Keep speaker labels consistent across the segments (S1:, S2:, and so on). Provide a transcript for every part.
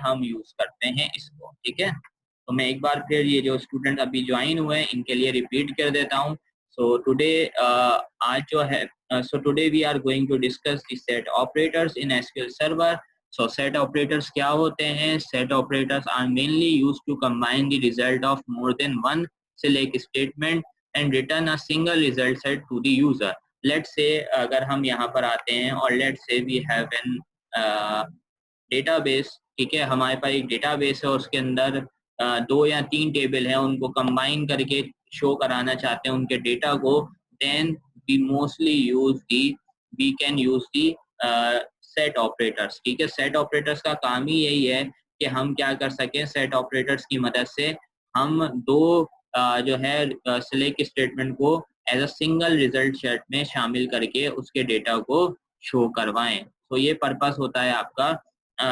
S1: हम यूज करते हैं इसको, ठीक है। तो मैं एक बार फिर ये जो स्टूडेंट अभी ज्वाइन हुए हैं इनके लिए रिपीट कर देता हूँ। सो टुडे आज जो है so today we are going to discuss the set operators in SQL Server. So set operators क्या होते हैं? Set operators are mainly used to combine the result of more than one select statement and return a single result set to the user. Let's say अगर हम यहाँ पर आते हैं और let's say we have an database, ठीक है, हमारे पास एक डेटाबेस है और उसके अंदर 2 या 3 टेबल हैं, उनको कंबाइन करके शो कराना चाहते हैं उनके डेटा को, then we mostly we can use the set operators, ठीक है। सेट ऑपरेटर्स का काम ही यही है कि हम क्या कर सकें, सेट ऑपरेटर्स की मदद से हम दो जो है सिलेक्ट स्टेटमेंट को as a single result set में शामिल करके उसके डेटा को शो करवाएं। तो ये पर्पस होता है आपका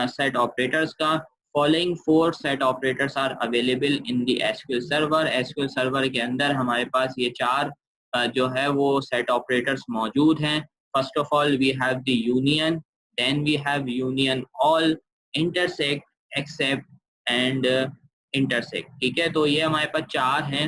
S1: set operators का। Following 4 set operators are available in the SQL Server. SQL Server के अंदर हमारे पास ये 4 जो है वो set operators मौजूद हैं। First of all we have the union, then we have union all, intersect, except and intersect, ठीक है। तो ये हमारे पास 4 हैं,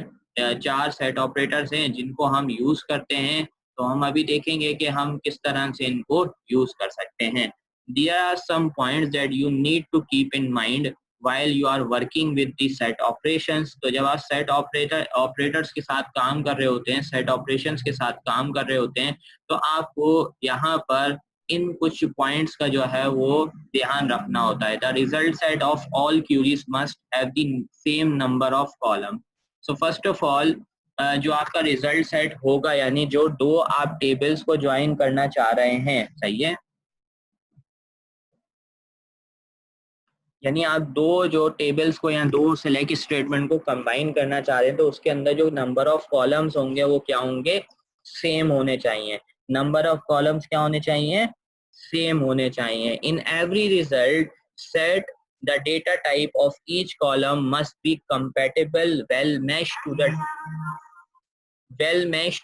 S1: 4 set operators हैं जिनको हम यूज करते हैं। तो हम अभी देखेंगे कि हम किस तरह से इनको यूज कर सकते हैं। There are some points that you need to keep in mind while you are working with the set operations. तो जब आप set operators के साथ काम कर रहे होते हैं, set operations के साथ काम कर रहे होते हैं, तो आपको यहाँ पर इन कुछ पॉइंट्स का जो है वो ध्यान रखना होता है। The result set of all queries must have the same number of column. So first of all जो आपका रिजल्ट सेट होगा, यानी जो 2 आप टेबल्स को ज्वाइन करना चाह रहे हैं, सही है, यानी आप 2 जो टेबल्स को या 2 सिलेक्ट स्टेटमेंट को कंबाइन करना चाह रहे हैं, तो उसके अंदर जो नंबर ऑफ कॉलम्स होंगे वो क्या होंगे, सेम होने चाहिए। नंबर ऑफ कॉलम्स क्या होने चाहिए, सेम होने चाहिए। In every result set the data type of each column must be compatible well match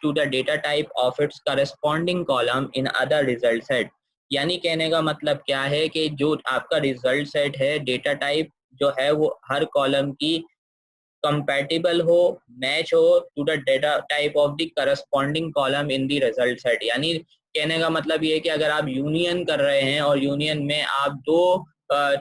S1: to the data type of its corresponding column in other result set. यानी कहने का मतलब क्या है कि जो आपका रिजल्ट सेट है, डेटा टाइप जो है वो हर कॉलम की कंपैटिबल हो, मैच हो to the data type of the corresponding column in the result set. यानी कहने का मतलब ये है कि अगर आप यूनियन कर रहे हैं और यूनियन में आप 2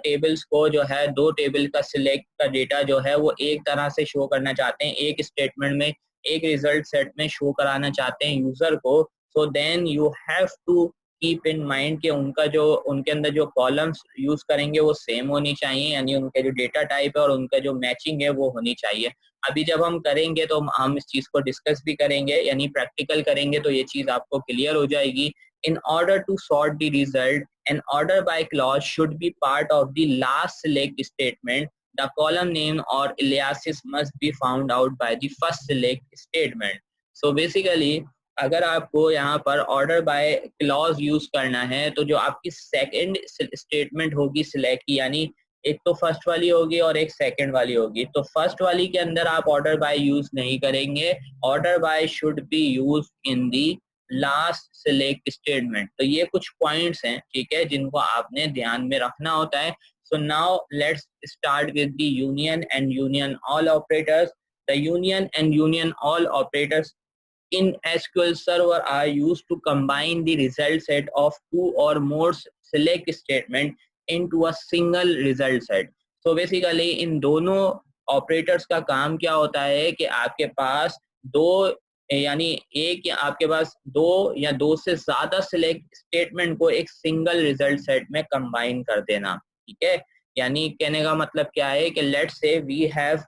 S1: टेबल्स को जो है 2 टेबल का सिलेक्ट का डेटा जो है वो एक तरह से शो करना चाहते हैं, एक स्टेटमेंट में, एक रिजल्ट सेट में शो कराना चाहते हैं यूजर को, so then you have to keep in mind कि उनका जो उनके अंदर जो कॉलम्स यूज करेंगे वो सेम होनी चाहिए, यानी उनके जो डेटा टाइप है और उनका जो मैचिंग है वो होनी चाहिए। अभी जब हम करेंगे तो हम इस चीज को डिस्कस भी करेंगे, यानी प्रैक्टिकल करेंगे, तो ये चीज आपको क्लियर हो जाएगी। In order to sort the result, an order by clause should be part of the last select statement. The column name or aliases must be found out by the first select statement. So basically अगर आपको यहाँ पर order by clause use करना है, तो जो आपकी second statement होगी सिलेक्ट की, यानी एक तो फर्स्ट वाली होगी और एक सेकंड वाली होगी, तो फर्स्ट वाली के अंदर आप ऑर्डर बाय यूज नहीं करेंगे। Order by should be use in the last select statement. तो ये कुछ पॉइंट्स हैं, ठीक है, जिनको आपने ध्यान में रखना होता है। So now let's start with the union and union all operators. The union and union all operators in SQL Server are used to combine the result set of 2 or more select statement into a single result set. So basically इन दोनों operators का काम क्या होता है कि आपके पास 2 यानी एक या आपके पास 2 या 2 से ज्यादा सिलेक्ट स्टेटमेंट को एक सिंगल रिजल्ट सेट में कंबाइन कर देना, ठीक है। यानी कहने का मतलब क्या है कि let's say we have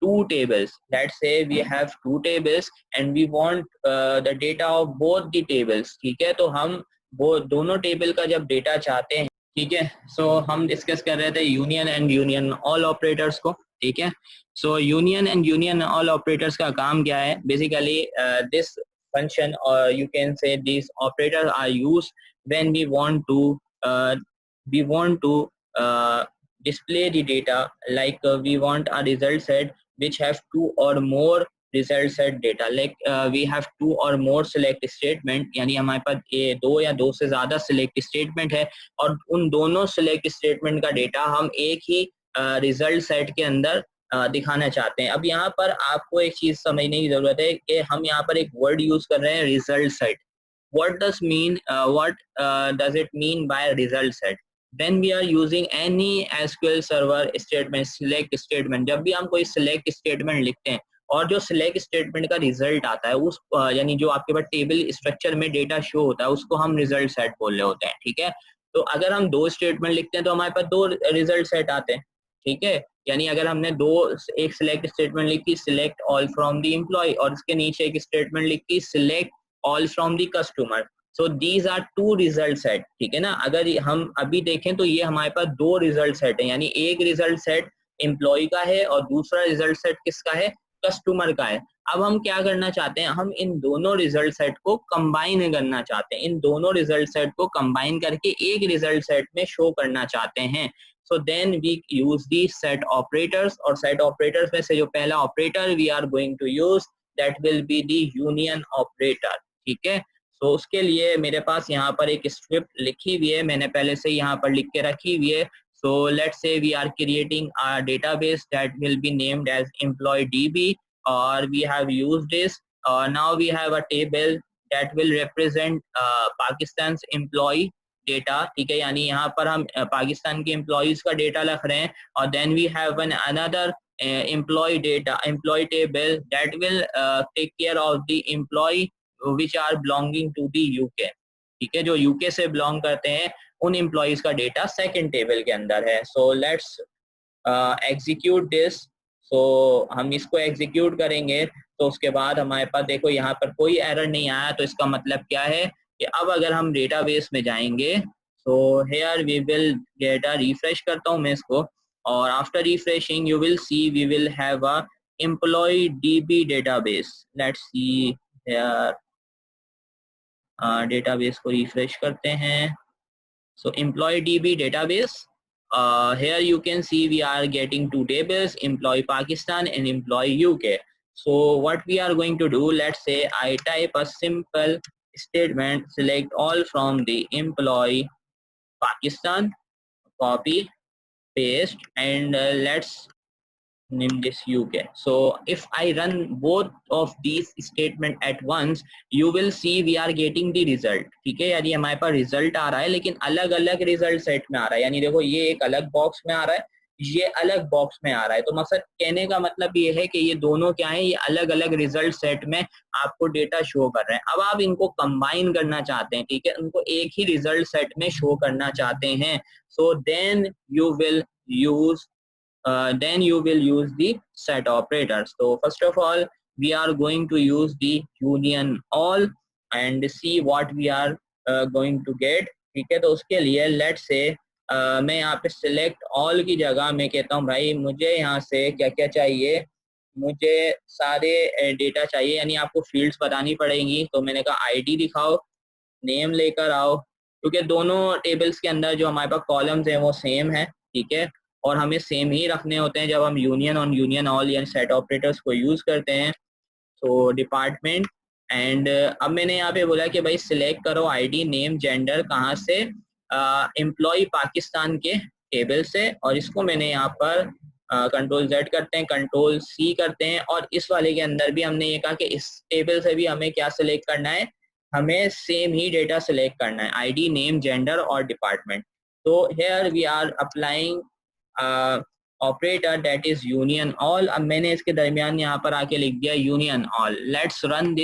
S1: 2 tables, let's say we have 2 tables and we want the data of both the tables, ठीक है। तो हम वो दोनों टेबल का जब डेटा चाहते हैं, ठीक है, सो हम डिस्कस कर रहे थे union and union all operators को, ठीक है। सो union and union all operators का काम क्या है, basically this function or you can say these operators are used when we want to display the data, like we want a result set which have 2 or more result set data, like we have 2 or more select statement, यानी हमारे पास ये 2 या 2 से ज्यादा select statement है और उन दोनों select statement का डेटा हम एक ही रिजल्ट सेट के अंदर दिखाना चाहते हैं। अब यहाँ पर आपको एक चीज समझने की जरूरत है कि हम यहाँ पर एक वर्ड यूज कर रहे हैं, result set. What does it mean by result set? When we are using any SQL server statement, select statement, जब भी हम कोई select statement लिखते हैं और जो select statement का result आता है उस यानी जो आपके पास टेबल स्ट्रक्चर में डेटा शो होता है उसको हम result set बोल रहे होते हैं, ठीक है। तो अगर हम 2 स्टेटमेंट लिखते हैं तो हमारे पास 2 रिजल्ट सेट आते हैं, ठीक है। यानी अगर हमने एक सिलेक्ट स्टेटमेंट लिखी, select all from the employee, और इसके नीचे एक स्टेटमेंट लिखी, select all from the customer, so these are 2 result set, ठीक है ना। अगर हम अभी देखें तो ये हमारे पास 2 रिजल्ट सेट है, यानी एक रिजल्ट सेट एम्प्लॉय का है और दूसरा रिजल्ट सेट किसका है, कस्टमर का है। अब हम क्या करना चाहते हैं, हम इन दोनों रिजल्ट सेट को कंबाइन करना चाहते हैं, इन दोनों रिजल्ट सेट को कंबाइन करके एक रिजल्ट सेट में शो करना चाहते हैं। So then we use the set operators, और सेट ऑपरेटर्स में से जो पहला operator we are going to use that will be the union operator, ठीक है। तो उसके लिए मेरे पास यहाँ पर एक स्क्रिप्ट लिखी हुई है, मैंने पहले से यहाँ पर लिख के रखी हुई है। So let's say we are creating a database that will be named as employee DB, or we have used this. Now we have a table that will represent Pakistan's employee data, ठीक है। यानी यहाँ पर हम पाकिस्तान के employees का data रख रहे हैं, और then we have another employee table that will take care of the employee which are belonging to the UK, ठीक है। जो यूके से बिलोंग करते हैं उन एम्प्लॉइज का डेटा सेकंड टेबल के अंदर है। So let's execute this. So हम इसको एग्जीक्यूट करेंगे तो उसके बाद हमारे पास देखो यहाँ पर कोई एरर नहीं आया, तो इसका मतलब क्या है कि अब अगर हम डेटाबेस में जाएंगे so here we will get a refresh करता हूँ मैं इसको, और after refreshing you will see we will have a employee DB database. Let's see here, database को रिफ्रेश करते हैं। So employee DB database, here you can see we are getting 2 tables, employee Pakistan and employee UK. So what we are going to do, let's say I type a simple statement, select all from the employee Pakistan, copy, paste, and let's name this UK. So if I run both of these statement at once, you will see we are getting the result, ठीक है। यानी हमारे पास result आ रहा है लेकिन अलग अलग result set में आ रहा है, यानी देखो ये एक अलग बॉक्स में आ रहा है, ये अलग बॉक्स में आ रहा है। तो मकसद कहने का मतलब ये है कि ये दोनों क्या है, ये अलग अलग रिजल्ट सेट में आपको डेटा शो कर रहे हैं। अब आप इनको कंबाइन करना चाहते हैं, ठीक है, उनको एक ही रिजल्ट सेट में शो करना चाहते हैं। So then you will use the set operators. So first of all we are going to use the union all and see what we are going to get, ठीक है। तो उसके लिए let's say मैं यहाँ पे select all की जगह मैं कहता हूँ भाई मुझे यहाँ से क्या क्या चाहिए, मुझे सारे डेटा चाहिए, यानी आपको फील्ड्स बतानी पड़ेंगी। तो मैंने कहा आईडी दिखाओ, नेम लेकर आओ, क्योंकि दोनों टेबल्स के अंदर जो हमारे पास कॉलम्स हैं वो सेम है, ठीक है, और हमें सेम ही रखने होते हैं जब हम यूनियन ऑन यूनियन ऑल या सेट ऑपरेटर्स को यूज करते हैं। तो डिपार्टमेंट एंड अब मैंने यहाँ पे बोला कि भाई सिलेक्ट करो आईडी नेम जेंडर, कहाँ से, एम्प्लॉय पाकिस्तान के टेबल से, और इसको मैंने यहाँ पर कंट्रोल जेड करते हैं, कंट्रोल सी करते हैं, और इस वाले के अंदर भी हमने ये कहा कि इस टेबल से भी हमें क्या सिलेक्ट करना है, हमें सेम ही डेटा सिलेक्ट करना है, आईडी नेम जेंडर और डिपार्टमेंट। तो here we are applying operator that is union all. अब मैंने इसके दरमियान यहाँ पर आके लिख दिया union all. Let's run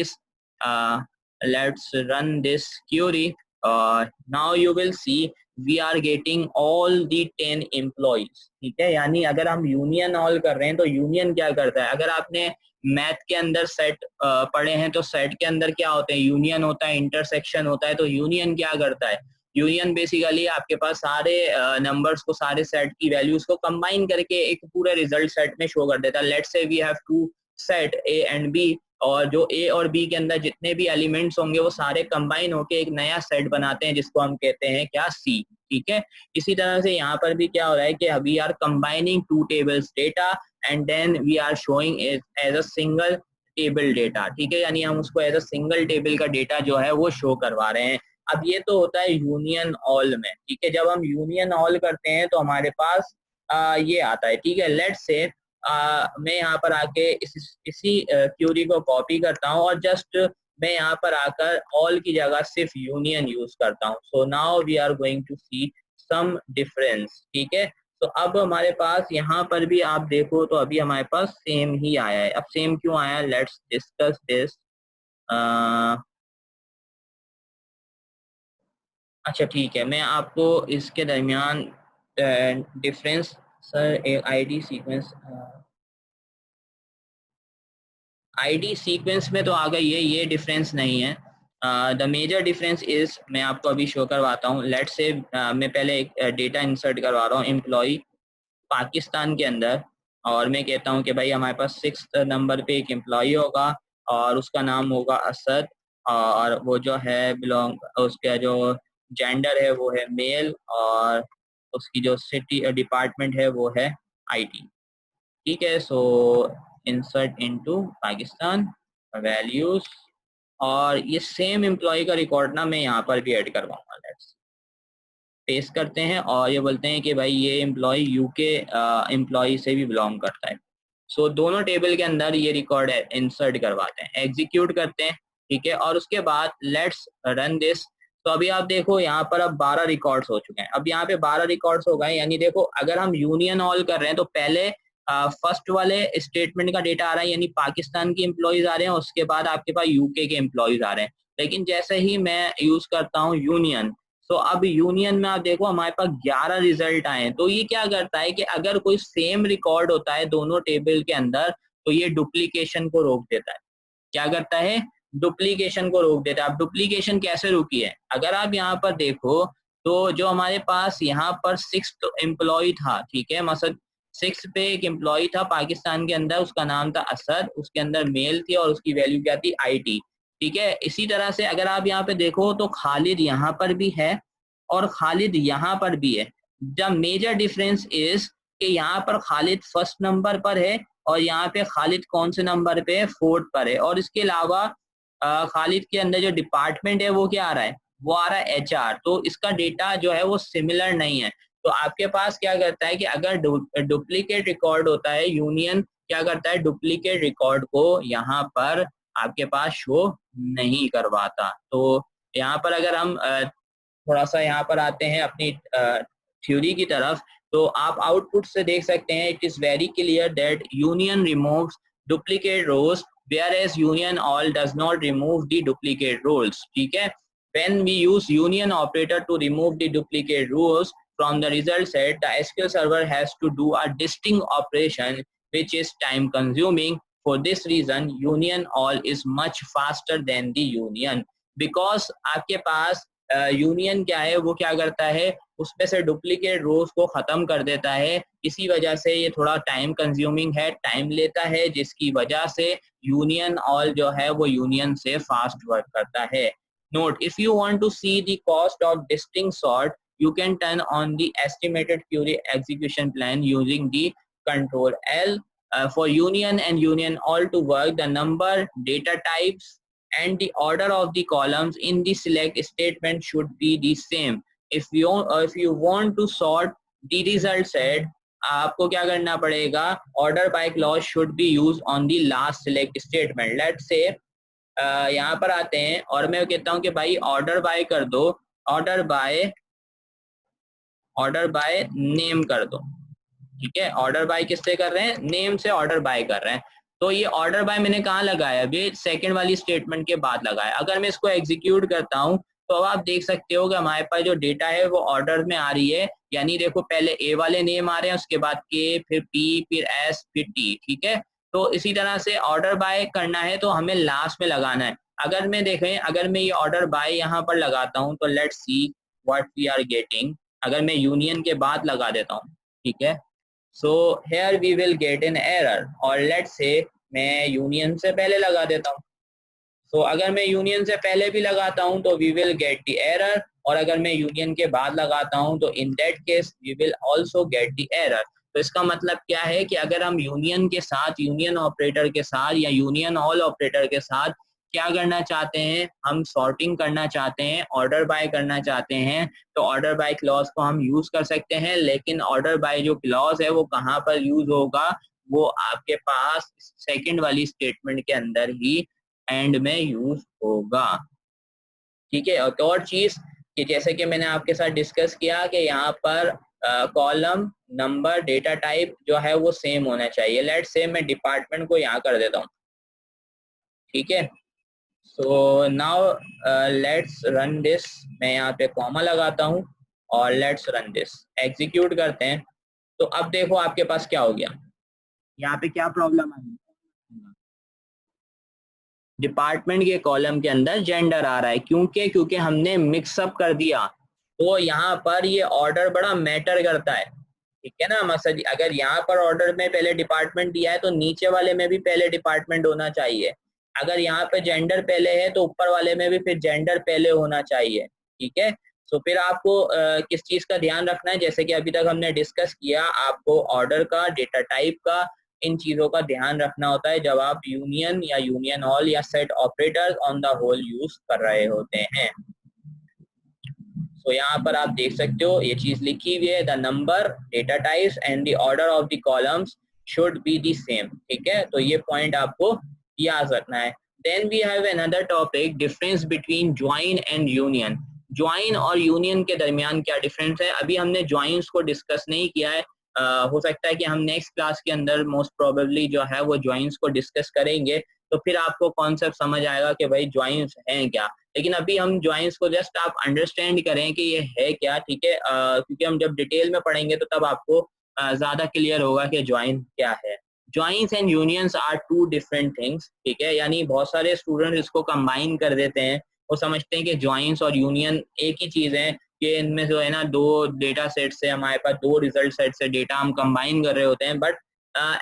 S1: this query. Now you will see we are getting all the 10 employees, ठीक है। यानी अगर हम यूनियन ऑल कर रहे हैं तो यूनियन क्या करता है, अगर आपने मैथ के अंदर सेट पढ़े हैं तो सेट के अंदर क्या होते हैं, यूनियन होता है, इंटरसेक्शन होता है। तो यूनियन क्या करता है, यूनियन बेसिकली आपके पास सारे नंबर्स को, सारे सेट की वैल्यूज को कंबाइन करके एक पूरे रिजल्ट सेट में शो कर देता है। Let's say we have two set A and B, और जो ए और बी के अंदर जितने भी एलिमेंट्स होंगे वो सारे कंबाइन होके एक नया सेट बनाते हैं जिसको हम कहते हैं क्या, सी, ठीक है। इसी तरह से यहाँ पर भी क्या हो रहा है कि we are combining 2 tables data and then we are showing as a single table data, ठीक है। यानी हम उसको एज अ सिंगल टेबल का डेटा जो है वो शो करवा रहे हैं। अब ये तो होता है यूनियन ऑल में, ठीक है। जब हम यूनियन ऑल करते हैं तो हमारे पास ये आता है, ठीक है। लेट्स से मैं यहाँ पर आके इसी क्यूरी को कॉपी करता हूँ और जस्ट मैं यहाँ पर आकर ऑल की जगह सिर्फ यूनियन यूज करता हूँ। So now we are going to see some difference, ठीक है। तो अब हमारे पास यहाँ पर भी आप देखो तो अभी हमारे पास सेम ही आया है। अब सेम क्यों आया, लेट्स डिस्कस दिस। अच्छा ठीक है, मैं आपको इसके दरमियान difference, sir ID sequence, ID sequence में तो आ गई है, ये डिफरेंस नहीं है। द मेजर डिफरेंस इज, मैं आपको अभी शो करवाता हूँ। लेट्स से मैं पहले एक डेटा इंसर्ट करवा रहा हूँ एम्प्लॉय पाकिस्तान के अंदर, और मैं कहता हूँ कि भाई हमारे पास 6 नंबर पे एक एम्प्लॉय होगा और उसका नाम होगा असद, और वो जो है बिलोंग, उसका जो जेंडर है वो है मेल, और उसकी जो सिटी डिपार्टमेंट है वो है आईटी, ठीक है। सो इंसर्ट इनटू पाकिस्तान वैल्यूज, और ये सेम एम्प्लॉय का रिकॉर्ड ना मैं यहाँ पर भी ऐड करवाऊंगा। लेट्स पेस्ट करते हैं और ये बोलते हैं कि भाई ये एम्प्लॉय यूके एम्प्लॉय से भी बिलोंग करता है। सो दोनों टेबल के अंदर ये रिकॉर्ड इंसर्ट करवाते हैं, एग्जीक्यूट करते हैं, ठीक है। और उसके बाद लेट्स रन दिस। तो अभी आप देखो यहाँ पर अब 12 रिकॉर्ड्स हो चुके हैं। अब यहाँ पे 12 रिकॉर्ड्स हो गए, यानी देखो अगर हम यूनियन ऑल कर रहे हैं तो पहले फर्स्ट वाले स्टेटमेंट का डेटा आ रहा है, यानी पाकिस्तान के एम्प्लॉयज आ रहे हैं, उसके बाद आपके पास यूके के एम्प्लॉयज आ रहे हैं। लेकिन जैसे ही मैं यूज करता हूँ यूनियन, तो अब यूनियन में आप देखो हमारे पास 11 रिजल्ट आए हैं। तो ये क्या करता है कि अगर कोई सेम रिकॉर्ड होता है दोनों टेबल के अंदर, तो ये डुप्लीकेशन को रोक देता है। क्या करता है, डुप्लीकेशन को रोक देता है। अब डुप्लीकेशन कैसे रुकी है, अगर आप यहाँ पर देखो तो जो हमारे पास यहाँ पर 6 एम्प्लॉय था, ठीक है, मतलब 6 पे एक एम्प्लॉय था पाकिस्तान के अंदर, उसका नाम था असद, उसके अंदर मेल थी और उसकी वैल्यू क्या थी, आईटी, ठीक है। इसी तरह से अगर आप यहाँ पे देखो तो खालिद यहाँ पर भी है और खालिद यहाँ पर भी है। द मेजर डिफरेंस इज कि यहाँ पर खालिद फर्स्ट नंबर पर है और यहाँ पे खालिद कौन से नंबर पे है, 4th पर है। और इसके अलावा खालिद के अंदर जो डिपार्टमेंट है वो क्या आ रहा है, वो आ रहा है एचआर। तो इसका डेटा जो है वो सिमिलर नहीं है। तो आपके पास क्या करता है कि अगर डुप्लीकेट रिकॉर्ड होता है, यूनियन क्या करता है, डुप्लीकेट रिकॉर्ड को यहाँ पर आपके पास शो नहीं करवाता। तो यहाँ पर अगर हम थोड़ा सा यहाँ पर आते हैं अपनी थ्योरी की तरफ, तो आप आउटपुट से देख सकते हैं, it is very clear that union removes duplicate rows whereas union all does not remove the duplicate roles, ठीक है। when we use union operator to remove the duplicate rows from the result set, the SQL server has to do a distinct operation which is time consuming. For this reason union all is much faster than the union, because आपके पास union क्या है, वो क्या करता है, उसमें से duplicate रोज को खत्म कर देता है। इसी वजह से ये थोड़ा टाइम कंज्यूमिंग है, टाइम लेता है, जिसकी वजह से यूनियन ऑल जो है वो यूनियन से फास्ट वर्क करता है। Note, if you want to see the cost of distinct sort, you can turn on the estimated query execution plan using the control L. For union and union all to work, the number, data types and the order of the columns in the select statement should be the same. If you want to sort the result set, आपको क्या करना पड़ेगा, order by clause should be used on the last select statement. Let's say यहाँ पर आते हैं और मैं कहता हूँ कि भाई ऑर्डर बाय कर दो, ऑर्डर बाय नेम कर दो, ठीक है। ऑर्डर बाय किससे कर रहे हैं, नेम से ऑर्डर बाय कर रहे हैं। तो ये ऑर्डर बाय मैंने कहाँ लगाया, अभी सेकंड वाली स्टेटमेंट के बाद लगाया। अगर मैं इसको एग्जीक्यूट करता हूँ तो अब आप देख सकते हो कि हमारे पास जो डेटा है वो ऑर्डर में आ रही है, यानी देखो पहले ए वाले नेम आ रहे हैं, उसके बाद के, फिर पी, फिर एस, फिर टी, ठीक है। तो इसी तरह से ऑर्डर बाय करना है तो हमें लास्ट में लगाना है। अगर मैं देखें, अगर मैं ये ऑर्डर बाय यहाँ पर लगाता हूँ तो let's see what we are getting. अगर मैं यूनियन के बाद लगा देता हूँ, ठीक है, so here we will get an error. और लेट्स से मैं यूनियन से पहले लगा देता हूँ, सो अगर मैं यूनियन से पहले भी लगाता हूँ तो we will get the error, और अगर मैं यूनियन के बाद लगाता हूँ तो in that case we will also get the error. तो इसका मतलब क्या है कि अगर हम यूनियन के साथ, यूनियन ऑपरेटर के साथ या यूनियन ऑल ऑपरेटर के साथ क्या करना चाहते हैं, हम सॉर्टिंग करना चाहते हैं, ऑर्डर बाय करना चाहते हैं, तो ऑर्डर बाय क्लॉज को हम यूज कर सकते हैं। लेकिन ऑर्डर बाय जो क्लॉज है वो कहाँ पर यूज होगा, वो आपके पास सेकंड वाली स्टेटमेंट के अंदर ही एंड में यूज होगा। ठीक है। और चीज कि जैसे कि मैंने आपके साथ डिस्कस किया कि यहाँ पर कॉलम नंबर डेटा टाइप जो है वो सेम होना चाहिए। लेट्स से मैं डिपार्टमेंट को यहाँ कर देता हूँ। ठीक है। So now let's run this. मैं यहाँ पे कॉमा लगाता हूँ और लेट्स रन दिस, एग्जीक्यूट करते हैं। तो अब देखो आपके पास क्या हो गया, यहाँ पे क्या प्रॉब्लम आई, डिपार्टमेंट के कॉलम के अंदर जेंडर आ रहा है। क्योंकि हमने मिक्सअप कर दिया। तो यहाँ पर ये ऑर्डर बड़ा मैटर करता है। ठीक है ना मकसद, अगर यहाँ पर ऑर्डर में पहले डिपार्टमेंट दिया है तो नीचे वाले में भी पहले डिपार्टमेंट होना चाहिए। अगर यहाँ पे जेंडर पहले है तो ऊपर वाले में भी फिर जेंडर पहले होना चाहिए। ठीक है। तो फिर आपको किस चीज का ध्यान रखना है, जैसे कि अभी तक हमने डिस्कस किया, आपको ऑर्डर का, डेटा टाइप का, इन चीजों का ध्यान रखना होता है जब आप यूनियन या यूनियन ऑल या set operators on the whole use कर रहे होते हैं। तो यहाँ पर आप देख सकते हो ये चीज लिखी हुई है, the number, data types and the order of the columns should be the same. ठीक है। तो ये पॉइंट आपको याद रखना है। Then we have another topic, difference between join and union. Join और यूनियन के दरमियान क्या डिफरेंस है। अभी हमने ज्वाइंस को डिस्कस नहीं किया है। हो सकता है कि हम नेक्स्ट क्लास के अंदर मोस्ट प्रोबेबली जो है वो ज्वाइंस को डिस्कस करेंगे, तो फिर आपको कॉन्सेप्ट समझ आएगा कि भाई ज्वाइंस हैं क्या। लेकिन अभी हम ज्वाइंस को जस्ट आप अंडरस्टैंड करें कि ये है क्या। ठीक है। क्योंकि हम जब डिटेल में पढ़ेंगे तो तब आपको ज्यादा क्लियर होगा कि ज्वाइन क्या है। Joins and unions are two different things. ठीक है। यानी बहुत सारे स्टूडेंट इसको कंबाइन कर देते हैं, वो समझते हैं कि ज्वाइंस और यूनियन एक ही चीज है, कि इनमें जो है ना दो डेटा सेट से हमारे पास दो रिजल्ट सेट से डेटा हम कंबाइन कर रहे होते हैं, बट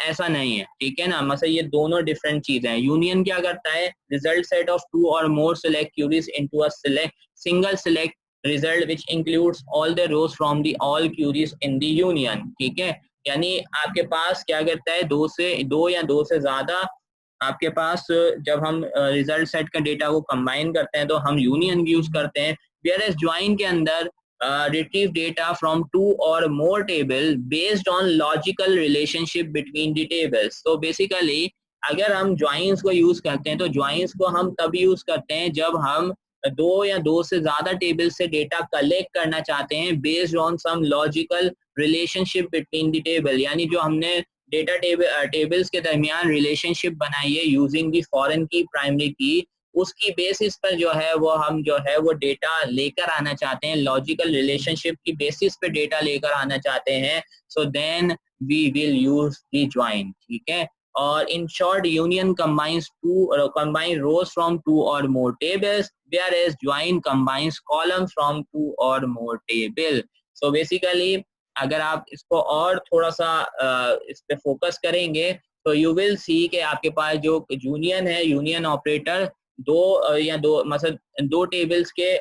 S1: ऐसा नहीं है। ठीक है ना, मतलब ये दोनों डिफरेंट चीजें हैं। यूनियन क्या करता है, result set of two or more select queries into a single select result which includes all the rows from the all queries in the union. ठीक है। यानी आपके पास क्या करता है, दो या दो से ज्यादा आपके पास जब हम रिजल्ट सेट का डेटा को कंबाइन करते हैं तो हम यूनियन यूज करते हैं। whereas ज्वाइन के अंदर retrieve data from two or more table based on logical relationship between the tables। तो बेसिकली अगर हम ज्वाइंस को यूज करते हैं तो ज्वाइंस को हम तब यूज करते हैं जब हम दो या दो से ज्यादा टेबल से डेटा कलेक्ट करना चाहते हैं based on some logical relationship between the table. यानी जो हमने डेटा टेबल्स के दरमियान रिलेशनशिप बनाई है यूजिंग दी फॉरेन की, प्राइमरी की, उसकी बेसिस पर जो है वो हम जो है वो डेटा लेकर आना चाहते हैं, लॉजिकल रिलेशनशिप की बेसिस पे डेटा लेकर आना चाहते हैं। So then we will use the join. ठीक है। और in short union combine rows from two or more tables, whereas join combines columns from two or more table। so basically अगर आप इसको और थोड़ा सा इस पे फोकस करेंगे तो यू विल सी कि आपके पास जो यूनियन है, यूनियन ऑपरेटर या दो मतलब दो टेबल्स के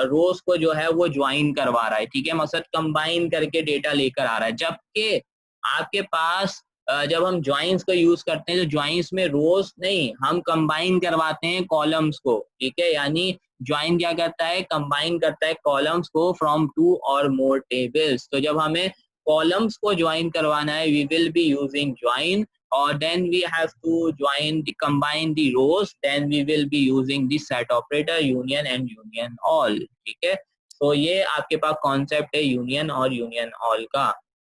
S1: रोज को जो है वो ज्वाइन करवा रहा है। ठीक है। मतलब कंबाइन करके डेटा लेकर आ रहा है, जबकि आपके पास जब हम ज्वाइंस को यूज करते हैं तो ज्वाइंस में रोज नहीं, हम कंबाइन करवाते हैं कॉलम्स को। ठीक है। यानी ज्वाइन क्या करता है, कंबाइन करता है कॉलम्स को from to or more tables. तो जब हमें कॉलम्स को ज्वाइन करवाना है we will be using join, or then we have to combine the rows, then we will be using the set operator, union and union all। ठीक है। तो ये आपके पास कॉन्सेप्ट है यूनियन और यूनियन ऑल का।